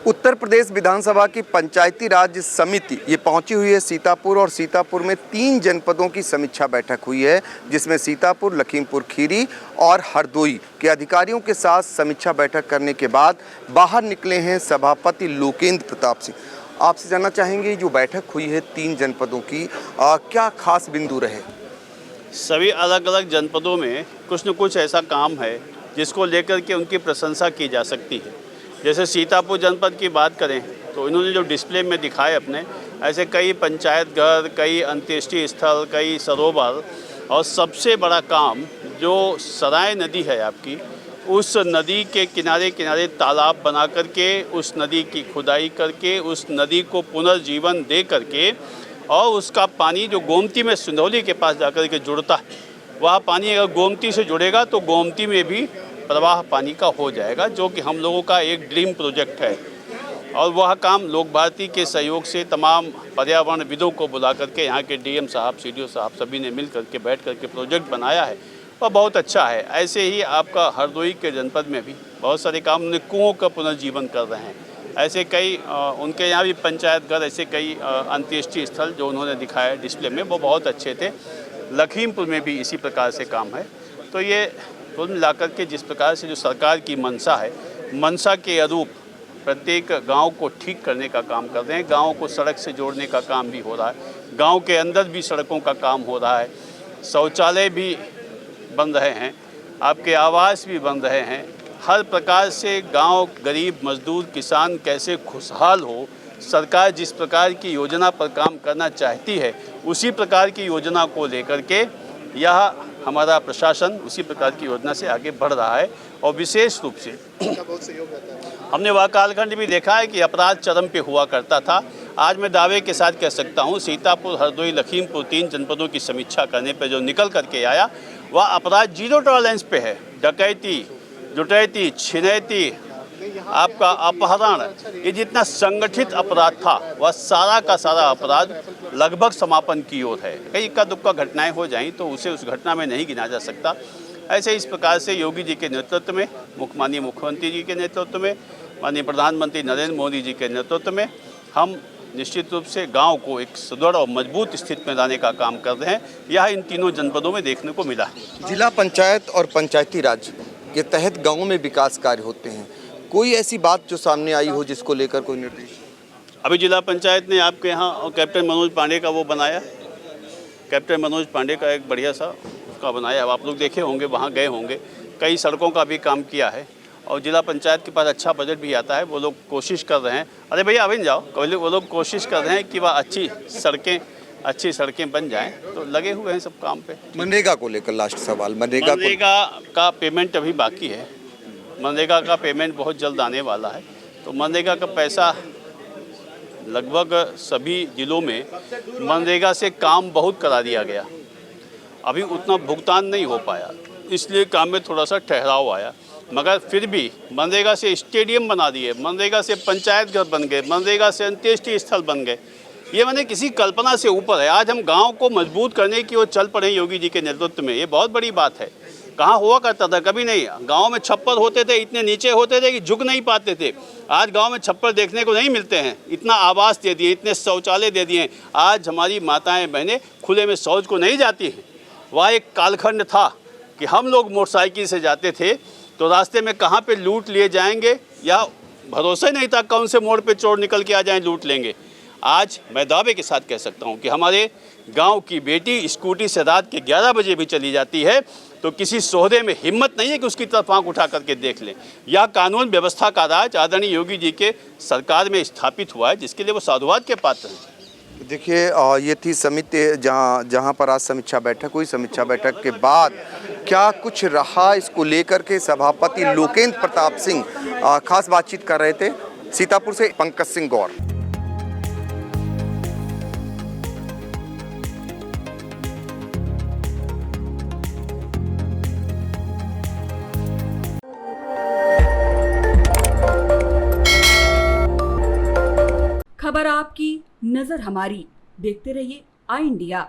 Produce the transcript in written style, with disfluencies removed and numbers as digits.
उत्तर प्रदेश विधानसभा की पंचायती राज समिति ये पहुंची हुई है सीतापुर, और सीतापुर में 3 जनपदों की समीक्षा बैठक हुई है, जिसमें सीतापुर, लखीमपुर खीरी और हरदोई के अधिकारियों के साथ समीक्षा बैठक करने के बाद बाहर निकले हैं सभापति लोकेंद्र प्रताप सिंह। आपसे जानना चाहेंगे, जो बैठक हुई है 3 जनपदों की, क्या खास बिंदु रहे? सभी अलग अलग जनपदों में कुछ न कुछ ऐसा काम है जिसको लेकर के उनकी प्रशंसा की जा सकती है। जैसे सीतापुर जनपद की बात करें तो इन्होंने जो डिस्प्ले में दिखाए अपने, ऐसे कई पंचायत घर, कई अंत्येष्टि स्थल, कई सरोवर, और सबसे बड़ा काम जो सराय नदी है आपकी, उस नदी के किनारे किनारे तालाब बना करके, उस नदी की खुदाई करके, उस नदी को पुनर्जीवन दे करके, और उसका पानी जो गोमती में सिंधौली के पास जाकर के जुड़ता है, वह पानी अगर गोमती से जुड़ेगा तो गोमती में भी प्रवाह पानी का हो जाएगा, जो कि हम लोगों का एक ड्रीम प्रोजेक्ट है। और वह काम लोक भारती के सहयोग से तमाम पर्यावरणविदों को बुला करके, यहाँ के डीएम साहब, सीडीओ साहब, सभी ने मिल करके बैठ करके प्रोजेक्ट बनाया है, वह बहुत अच्छा है। ऐसे ही आपका हरदोई के जनपद में भी बहुत सारे काम उन्हें कुओं का पुनर्जीवन कर रहे हैं। ऐसे कई उनके यहाँ भी पंचायत घर, ऐसे कई अंत्येष्टि स्थल जो उन्होंने दिखाया डिस्प्ले में, वो बहुत अच्छे थे। लखीमपुर में भी इसी प्रकार से काम है। तो ये कुल मिलाकर के जिस प्रकार से जो सरकार की मंशा है, मंशा के अनुरूप प्रत्येक गांव को ठीक करने का काम कर रहे हैं। गांव को सड़क से जोड़ने का काम भी हो रहा है, गांव के अंदर भी सड़कों का काम हो रहा है, शौचालय भी बन रहे हैं, आपके आवास भी बन रहे हैं। हर प्रकार से गांव, गरीब, मजदूर, किसान कैसे खुशहाल हो, सरकार जिस प्रकार की योजना पर काम करना चाहती है, उसी प्रकार की योजना को लेकर के यह हमारा प्रशासन उसी प्रकार की योजना से आगे बढ़ रहा है। और विशेष रूप से हमने वह कालखंड भी देखा है कि अपराध चरम पे हुआ करता था। आज मैं दावे के साथ कह सकता हूँ, सीतापुर, हरदोई, लखीमपुर 3 जनपदों की समीक्षा करने पर जो निकल करके आया, वह अपराध 0 टॉलरेंस पे है। डकैती, जुटैती, छिनैती, आपका अपहरण, ये जितना संगठित अपराध था, वह सारा का सारा अपराध लगभग समापन की ओर है। कई इक्का दुक्का घटनाएं हो जाएं तो उसे उस घटना में नहीं गिना जा सकता। ऐसे इस प्रकार से योगी जी के नेतृत्व में, माननीय मुख्यमंत्री जी के नेतृत्व में, माननीय प्रधानमंत्री नरेंद्र मोदी जी के नेतृत्व में हम निश्चित रूप से गांव को एक सुदृढ़ और मजबूत स्थिति में लाने का काम कर रहे हैं। यह इन तीनों जनपदों में देखने को मिला है। जिला पंचायत और पंचायती राज के तहत गाँव में विकास कार्य होते हैं, कोई ऐसी बात जो सामने आई हो जिसको लेकर कोई निर्देश? अभी जिला पंचायत ने आपके यहाँ कैप्टन मनोज पांडे का वो बनाया, कैप्टन मनोज पांडे का एक बढ़िया सा उसका बनाया, अब आप लोग देखे होंगे, वहाँ गए होंगे। कई सड़कों का भी काम किया है, और जिला पंचायत के पास अच्छा बजट भी आता है। वो लोग कोशिश कर रहे हैं, अरे भैया अभी जाओ, वो लोग कोशिश कर रहे हैं कि वह अच्छी सड़कें बन जाएं, तो लगे हुए हैं सब काम पे। मनरेगा को लेकर लास्ट सवाल, मनरेगा का पेमेंट अभी बाकी है। मनरेगा का पेमेंट बहुत जल्द आने वाला है। तो मनरेगा का पैसा लगभग सभी जिलों में मनरेगा से काम बहुत करा दिया गया, अभी उतना भुगतान नहीं हो पाया, इसलिए काम में थोड़ा सा ठहराव आया। मगर फिर भी मनरेगा से स्टेडियम बना दिए, मनरेगा से पंचायत घर बन गए, मनरेगा से अंत्येष्टि स्थल बन गए। ये मैंने किसी कल्पना से ऊपर है। आज हम गांव को मजबूत करने की ओर चल पड़े योगी जी के नेतृत्व में, ये बहुत बड़ी बात है। कहाँ हुआ करता था, कभी नहीं। गांव में छप्पर होते थे, इतने नीचे होते थे कि झुक नहीं पाते थे। आज गांव में छप्पर देखने को नहीं मिलते हैं। इतना आवास दे दिए, इतने शौचालय दे दिए। आज हमारी माताएं बहनें खुले में शौच को नहीं जाती हैं। वह एक कालखंड था कि हम लोग मोटरसाइकिल से जाते थे तो रास्ते में कहाँ पे लूट लिए जाएंगे, या भरोसा ही नहीं था कौन से मोड़ पे चोर निकल के आ जाएं, लूट लेंगे। आज मैं दावे के साथ कह सकता हूँ कि हमारे गांव की बेटी स्कूटी से रात के 11 बजे भी चली जाती है तो किसी सोहदे में हिम्मत नहीं है कि उसकी तरफ आंख उठा करके देख लें। यह कानून व्यवस्था का राज आदरणीय योगी जी के सरकार में स्थापित हुआ है, जिसके लिए वो साधुवाद के पात्र हैं। देखिए, ये थी समिति जहां पर आज समीक्षा बैठक हुई। समीक्षा बैठक के बाद क्या कुछ रहा, इसको लेकर के सभापति लोकेंद्र प्रताप सिंह खास बातचीत कर रहे थे। सीतापुर से पंकज सिंह गौर। खबर आपकी, नजर हमारी। देखते रहिए आई इंडिया।